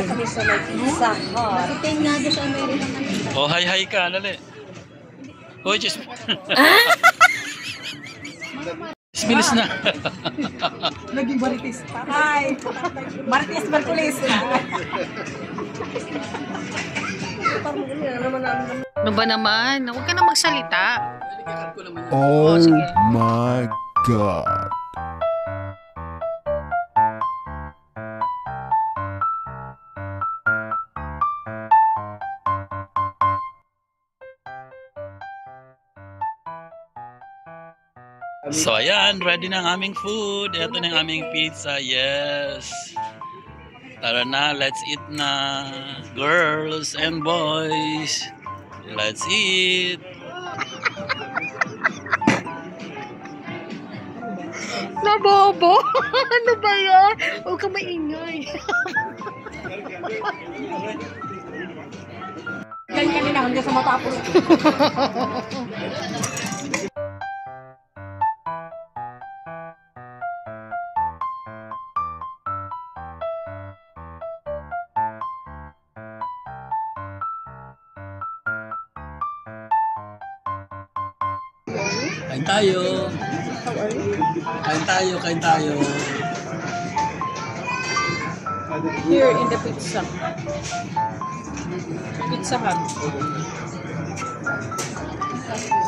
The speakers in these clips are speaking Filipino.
kami sa may Pizza Hut. Tingin nga doon sa Amerika. Oh, hi ka, dali. Oh, just... Bilis na. Naging Marites. Hi! Marites Bartulis. Ano ba naman? Huwag ka na magsalita. Oh my God. So ayan, ready na ang aming food. Ito na ang aming pizza. Yes. Tara na, let's eat na. Girls and boys, let's eat. Nabobo! Ano ba yan? Huwag ka maingay. Ganyan na, hindi sa matapos. Kain tayo. Kain tayo, kain tayo. Here in the Pizza Hut.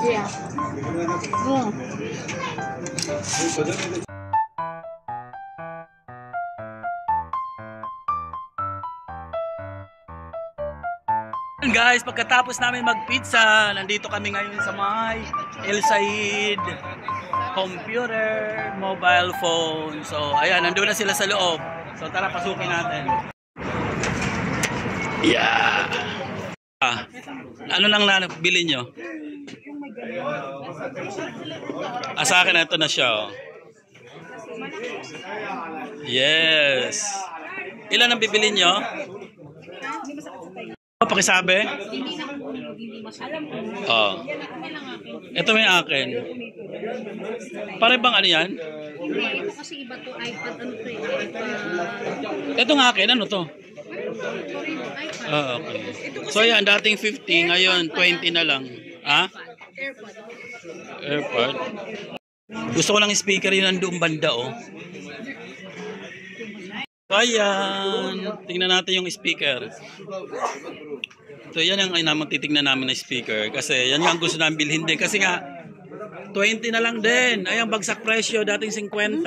Yeah. Guys, pagkatapos namin magpizza, nandito kami ngayon sa may El Said computer, mobile phone. So, ayan, nandun na sila sa loob. So, tara, pasukin natin. Yeah. Ano nang bilhin nyo? Sa akin, ito na siya. Oh. Yes. Ilan ang bibilin nyo? Pakisabi? Oh. Ito may akin. Pare bang ano yan? Hindi, ito kasi iba to iPad. Ano to iPad? Ito nga akin, ano to? Oh, okay. So yan, dating 50, ngayon 20 na lang. Ha? AirPod. Gusto ko lang speaker yun nandoong banda, oh. So ayan, tingnan natin yung speaker. So yan ang titignan namin na speaker. Kasi yan yung gusto namin bilhin din. Kasi nga, 20 na lang din. Ayan, bagsak presyo, dating 50.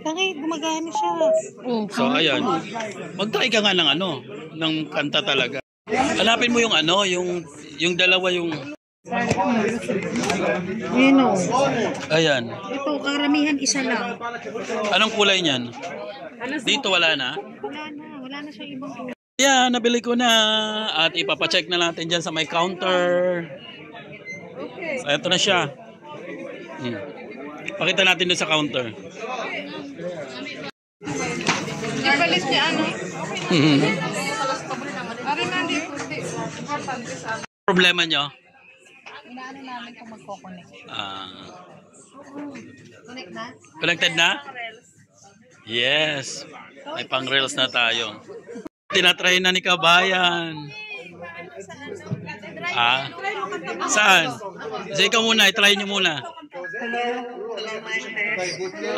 Bakit gumagana siya? Oh, so ayan, mag-try ka nga ng ano, ng kanta talaga. Hanapin mo yung ano, yung dalawa yung... Ano? Ayan. Ito, karamihan isa lang. Anong kulay niyan? Dito wala na? Wala na siya ibang kulay. Yeah, nabili ko na at ipapacheck na natin dyan sa may counter. So, ito na siya. Pakita natin doon sa counter. Ipalis niya ano? Problema nyo? Inaano namin kung magkoconnect. Connect na? Connected na? Yes. May pang reels na tayo. Tinatry na ni Kabayan. Saan? So, ikaw muna, itry nyo muna.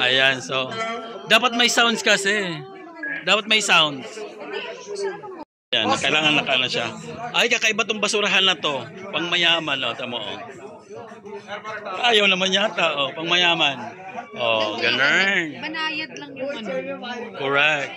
Ayan, so. Dapat may sounds kasi. Dapat may sounds. Ayan, kailangan na siya. Ay, kakaiba tong basurahan na to. Pang mayaman, o. Tamo, o. Ayaw naman yata, o. Pang mayaman. O, ganun. Banayad lang yung ano. Correct.